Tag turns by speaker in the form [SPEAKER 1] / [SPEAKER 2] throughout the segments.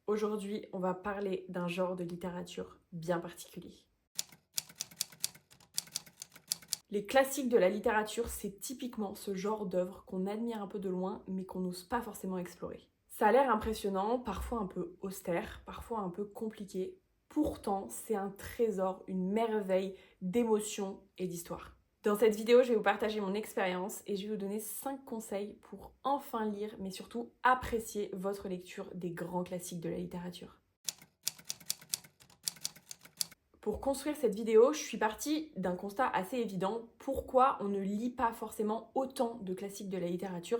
[SPEAKER 1] Aujourd'hui, on va parler d'un genre de littérature bien particulier. Les classiques de la littérature, c'est typiquement ce genre d'œuvre qu'on admire un peu de loin, mais qu'on n'ose pas forcément explorer. Ça a l'air impressionnant, parfois un peu austère, parfois un peu compliqué. Pourtant, c'est un trésor, une merveille d'émotions et d'histoire. Dans cette vidéo, je vais vous partager mon expérience et je vais vous donner 5 conseils pour enfin lire, mais surtout apprécier votre lecture des grands classiques de la littérature. Pour construire cette vidéo, je suis partie d'un constat assez évident. Pourquoi on ne lit pas forcément autant de classiques de la littérature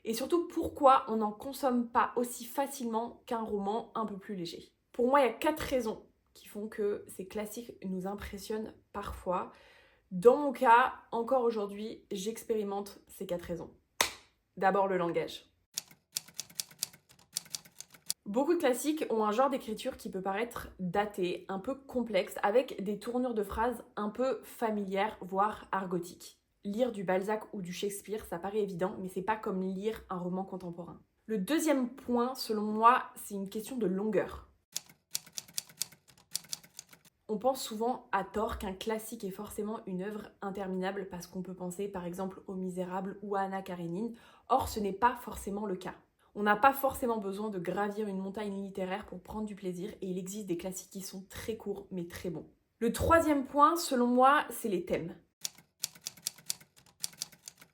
[SPEAKER 1] et surtout pourquoi on n'en consomme pas aussi facilement qu'un roman un peu plus léger. Pour moi, il y a 4 raisons qui font que ces classiques nous impressionnent parfois. Dans mon cas, encore aujourd'hui, j'expérimente ces 4 raisons. D'abord, le langage. Beaucoup de classiques ont un genre d'écriture qui peut paraître daté, un peu complexe, avec des tournures de phrases un peu familières, voire argotiques. Lire du Balzac ou du Shakespeare, ça paraît évident, mais c'est pas comme lire un roman contemporain. Le deuxième point, selon moi, c'est une question de longueur. On pense souvent à tort qu'un classique est forcément une œuvre interminable parce qu'on peut penser par exemple aux Misérables ou à Anna Karénine. Or, ce n'est pas forcément le cas. On n'a pas forcément besoin de gravir une montagne littéraire pour prendre du plaisir et il existe des classiques qui sont très courts mais très bons. Le troisième point, selon moi, c'est les thèmes.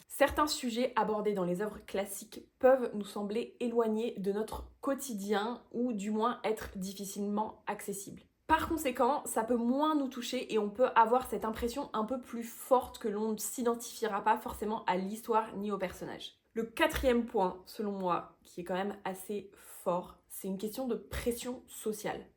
[SPEAKER 1] Certains sujets abordés dans les œuvres classiques peuvent nous sembler éloignés de notre quotidien ou du moins être difficilement accessibles. Par conséquent, ça peut moins nous toucher et on peut avoir cette impression un peu plus forte que l'on ne s'identifiera pas forcément à l'histoire ni au personnage. Le quatrième point, selon moi, qui est quand même assez fort, c'est une question de pression sociale.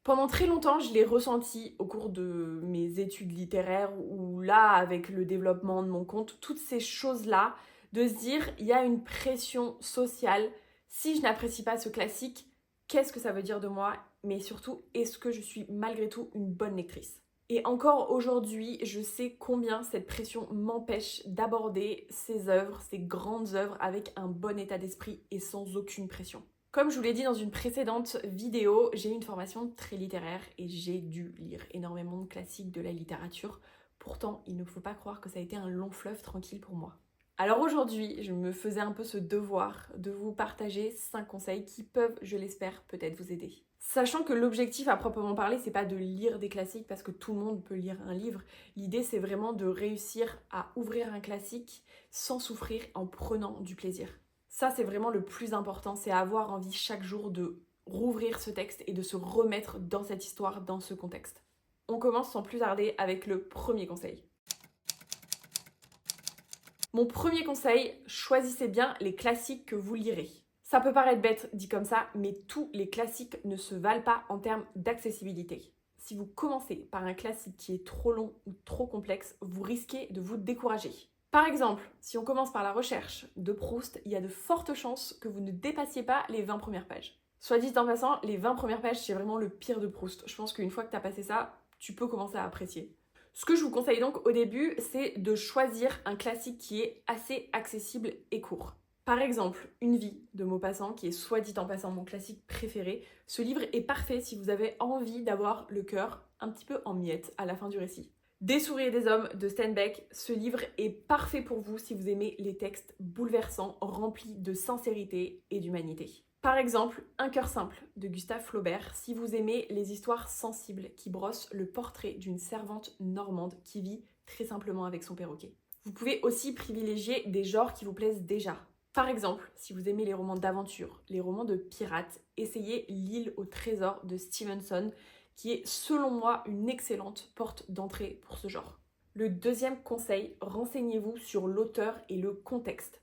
[SPEAKER 1] Pendant très longtemps, je l'ai ressenti au cours de mes études littéraires ou là, avec le développement de mon compte, toutes ces choses-là, de se dire, il y a une pression sociale. Si je n'apprécie pas ce classique, qu'est-ce que ça veut dire de moi? Mais surtout, est-ce que je suis malgré tout une bonne lectrice? Et encore aujourd'hui, je sais combien cette pression m'empêche d'aborder ces œuvres, ces grandes œuvres, avec un bon état d'esprit et sans aucune pression. Comme je vous l'ai dit dans une précédente vidéo, j'ai une formation très littéraire et j'ai dû lire énormément de classiques de la littérature. Pourtant, il ne faut pas croire que ça a été un long fleuve tranquille pour moi. Alors aujourd'hui, je me faisais un peu ce devoir de vous partager 5 conseils qui peuvent, je l'espère, peut-être vous aider. Sachant que l'objectif à proprement parler, c'est pas de lire des classiques parce que tout le monde peut lire un livre. L'idée, c'est vraiment de réussir à ouvrir un classique sans souffrir en prenant du plaisir. Ça, c'est vraiment le plus important, c'est avoir envie chaque jour de rouvrir ce texte et de se remettre dans cette histoire, dans ce contexte. On commence sans plus tarder avec le premier conseil. Mon premier conseil, choisissez bien les classiques que vous lirez. Ça peut paraître bête dit comme ça, mais tous les classiques ne se valent pas en termes d'accessibilité. Si vous commencez par un classique qui est trop long ou trop complexe, vous risquez de vous décourager. Par exemple, si on commence par la recherche de Proust, il y a de fortes chances que vous ne dépassiez pas les 20 premières pages. Soit dit en passant, les 20 premières pages, c'est vraiment le pire de Proust. Je pense qu'une fois que tu as passé ça, tu peux commencer à apprécier. Ce que je vous conseille donc au début, c'est de choisir un classique qui est assez accessible et court. Par exemple, Une vie de Maupassant, qui est soit dit en passant mon classique préféré. Ce livre est parfait si vous avez envie d'avoir le cœur un petit peu en miettes à la fin du récit. Des souris et des hommes de Steinbeck, ce livre est parfait pour vous si vous aimez les textes bouleversants, remplis de sincérité et d'humanité. Par exemple, Un cœur simple de Gustave Flaubert, si vous aimez les histoires sensibles qui brossent le portrait d'une servante normande qui vit très simplement avec son perroquet. Vous pouvez aussi privilégier des genres qui vous plaisent déjà. Par exemple, si vous aimez les romans d'aventure, les romans de pirates, essayez L'île au trésor de Stevenson, qui est selon moi une excellente porte d'entrée pour ce genre. Le deuxième conseil, renseignez-vous sur l'auteur et le contexte.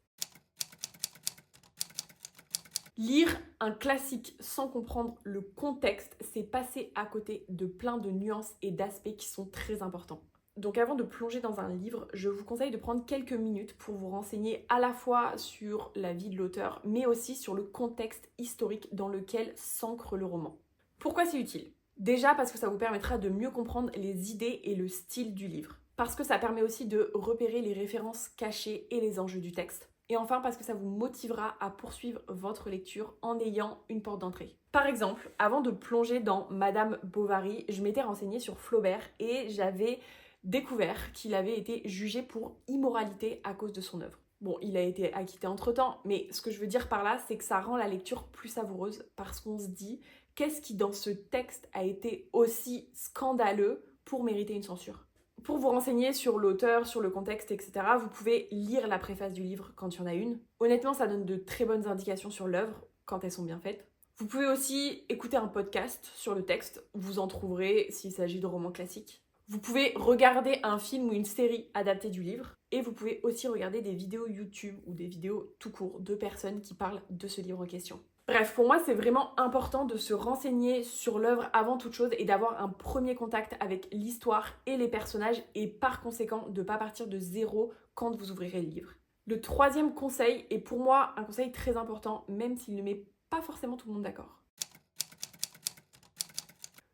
[SPEAKER 1] Lire un classique sans comprendre le contexte, c'est passer à côté de plein de nuances et d'aspects qui sont très importants. Donc avant de plonger dans un livre, je vous conseille de prendre quelques minutes pour vous renseigner à la fois sur la vie de l'auteur, mais aussi sur le contexte historique dans lequel s'ancre le roman. Pourquoi c'est utile ? Déjà parce que ça vous permettra de mieux comprendre les idées et le style du livre. Parce que ça permet aussi de repérer les références cachées et les enjeux du texte. Et enfin, parce que ça vous motivera à poursuivre votre lecture en ayant une porte d'entrée. Par exemple, avant de plonger dans Madame Bovary, je m'étais renseignée sur Flaubert et j'avais découvert qu'il avait été jugé pour immoralité à cause de son œuvre. Bon, il a été acquitté entre-temps, mais ce que je veux dire par là, c'est que ça rend la lecture plus savoureuse parce qu'on se dit qu'est-ce qui dans ce texte a été aussi scandaleux pour mériter une censure. Pour vous renseigner sur l'auteur, sur le contexte, etc., vous pouvez lire la préface du livre quand il y en a une. Honnêtement, ça donne de très bonnes indications sur l'œuvre, quand elles sont bien faites. Vous pouvez aussi écouter un podcast sur le texte, vous en trouverez s'il s'agit de romans classiques. Vous pouvez regarder un film ou une série adaptée du livre, et vous pouvez aussi regarder des vidéos YouTube ou des vidéos tout court de personnes qui parlent de ce livre en question. Bref, pour moi, c'est vraiment important de se renseigner sur l'œuvre avant toute chose et d'avoir un premier contact avec l'histoire et les personnages et par conséquent de ne pas partir de zéro quand vous ouvrirez le livre. Le troisième conseil est pour moi un conseil très important, même s'il ne met pas forcément tout le monde d'accord.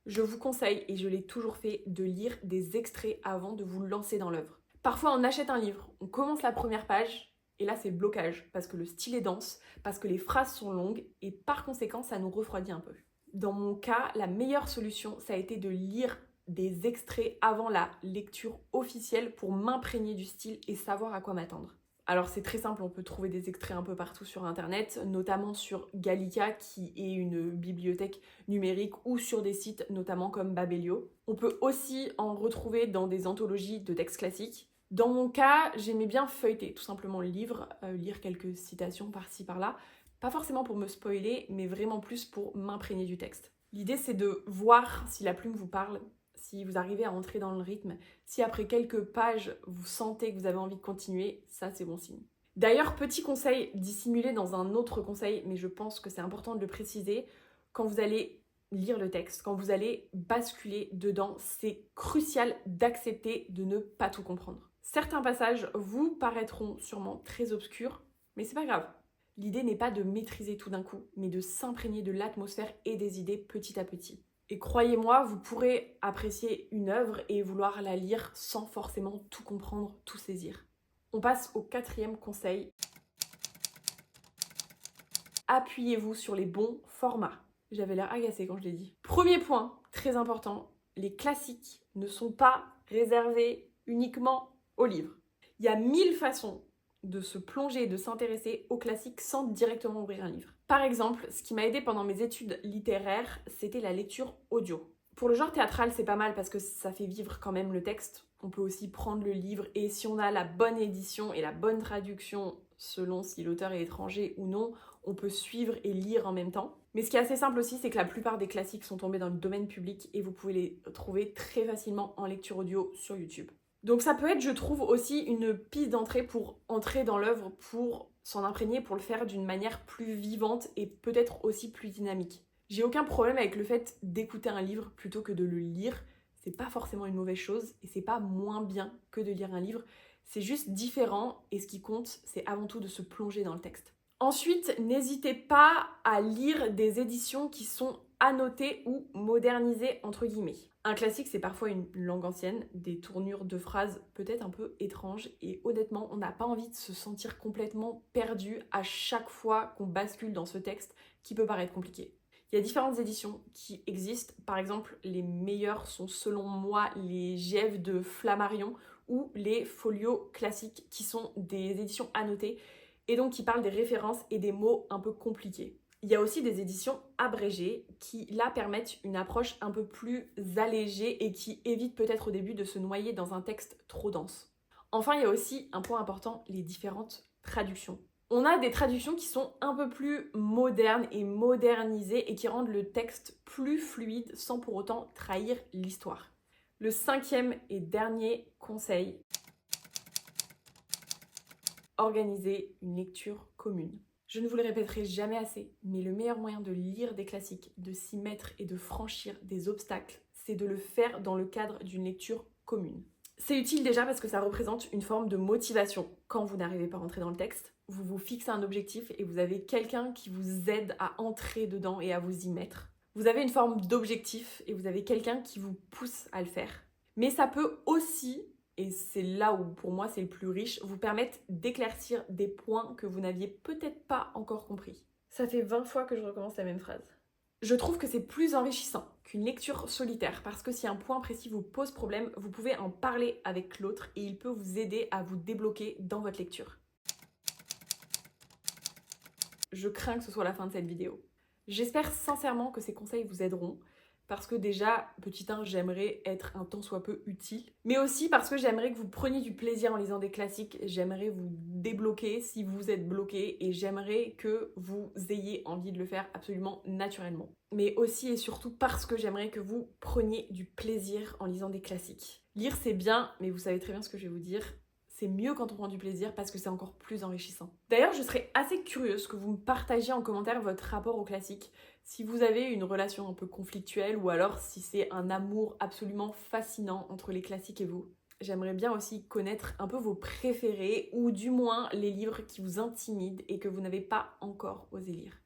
[SPEAKER 1] Je vous conseille, et je l'ai toujours fait, de lire des extraits avant de vous lancer dans l'œuvre. Parfois, on achète un livre, on commence la première page, et là, c'est blocage, parce que le style est dense, parce que les phrases sont longues, et par conséquent, ça nous refroidit un peu. Dans mon cas, la meilleure solution, ça a été de lire des extraits avant la lecture officielle pour m'imprégner du style et savoir à quoi m'attendre. Alors c'est très simple, on peut trouver des extraits un peu partout sur internet, notamment sur Gallica qui est une bibliothèque numérique ou sur des sites notamment comme Babelio. On peut aussi en retrouver dans des anthologies de textes classiques. Dans mon cas, j'aimais bien feuilleter tout simplement le livre, lire quelques citations par-ci par-là, pas forcément pour me spoiler, mais vraiment plus pour m'imprégner du texte. L'idée c'est de voir si la plume vous parle, si vous arrivez à entrer dans le rythme, si après quelques pages vous sentez que vous avez envie de continuer, ça c'est bon signe. D'ailleurs, petit conseil dissimulé dans un autre conseil, mais je pense que c'est important de le préciser, quand vous allez lire le texte, quand vous allez basculer dedans, c'est crucial d'accepter de ne pas tout comprendre. Certains passages vous paraîtront sûrement très obscurs, mais c'est pas grave. L'idée n'est pas de maîtriser tout d'un coup, mais de s'imprégner de l'atmosphère et des idées petit à petit. Et croyez-moi, vous pourrez apprécier une œuvre et vouloir la lire sans forcément tout comprendre, tout saisir. On passe au quatrième conseil. Appuyez-vous sur les bons formats. J'avais l'air agacée quand je l'ai dit. Premier point, très important, les classiques ne sont pas réservés uniquement aux livres. Il y a 1000 façons de se plonger et de s'intéresser aux classiques sans directement ouvrir un livre. Par exemple, ce qui m'a aidé pendant mes études littéraires, c'était la lecture audio. Pour le genre théâtral, c'est pas mal parce que ça fait vivre quand même le texte. On peut aussi prendre le livre et si on a la bonne édition et la bonne traduction, selon si l'auteur est étranger ou non, on peut suivre et lire en même temps. Mais ce qui est assez simple aussi, c'est que la plupart des classiques sont tombés dans le domaine public et vous pouvez les trouver très facilement en lecture audio sur YouTube. Donc ça peut être, je trouve, aussi une piste d'entrée pour entrer dans l'œuvre, pour s'en imprégner, pour le faire d'une manière plus vivante et peut-être aussi plus dynamique. J'ai aucun problème avec le fait d'écouter un livre plutôt que de le lire. C'est pas forcément une mauvaise chose et c'est pas moins bien que de lire un livre. C'est juste différent et ce qui compte, c'est avant tout de se plonger dans le texte. Ensuite, n'hésitez pas à lire des éditions qui sont annotées ou modernisées entre guillemets. Un classique, c'est parfois une langue ancienne, des tournures de phrases peut-être un peu étranges et honnêtement, on n'a pas envie de se sentir complètement perdu à chaque fois qu'on bascule dans ce texte qui peut paraître compliqué. Il y a différentes éditions qui existent. Par exemple, les meilleures sont selon moi les GF de Flammarion ou les Folios classiques qui sont des éditions annotées et donc qui parlent des références et des mots un peu compliqués. Il y a aussi des éditions abrégées qui, là, permettent une approche un peu plus allégée et qui évitent peut-être au début de se noyer dans un texte trop dense. Enfin, il y a aussi un point important, les différentes traductions. On a des traductions qui sont un peu plus modernes et modernisées et qui rendent le texte plus fluide sans pour autant trahir l'histoire. Le cinquième et dernier conseil, organiser une lecture commune. Je ne vous le répéterai jamais assez, mais le meilleur moyen de lire des classiques, de s'y mettre et de franchir des obstacles, c'est de le faire dans le cadre d'une lecture commune. C'est utile déjà parce que ça représente une forme de motivation. Quand vous n'arrivez pas à entrer dans le texte, vous vous fixez un objectif et vous avez quelqu'un qui vous aide à entrer dedans et à vous y mettre. Vous avez une forme d'objectif et vous avez quelqu'un qui vous pousse à le faire. Mais ça peut aussi, et c'est là où pour moi c'est le plus riche, vous permettent d'éclaircir des points que vous n'aviez peut-être pas encore compris. Ça fait 20 fois que je recommence la même phrase. Je trouve que c'est plus enrichissant qu'une lecture solitaire parce que si un point précis vous pose problème, vous pouvez en parler avec l'autre et il peut vous aider à vous débloquer dans votre lecture. Je crains que ce soit la fin de cette vidéo. J'espère sincèrement que ces conseils vous aideront parce que déjà, petit 1, j'aimerais être un tant soit peu utile, mais aussi parce que j'aimerais que vous preniez du plaisir en lisant des classiques, j'aimerais vous débloquer si vous êtes bloqué et j'aimerais que vous ayez envie de le faire absolument naturellement. Mais aussi et surtout parce que j'aimerais que vous preniez du plaisir en lisant des classiques. Lire c'est bien, mais vous savez très bien ce que je vais vous dire. C'est mieux quand on prend du plaisir parce que c'est encore plus enrichissant. D'ailleurs, je serais assez curieuse que vous me partagiez en commentaire votre rapport au classique. Si vous avez une relation un peu conflictuelle ou alors si c'est un amour absolument fascinant entre les classiques et vous. J'aimerais bien aussi connaître un peu vos préférés ou du moins les livres qui vous intimident et que vous n'avez pas encore osé lire.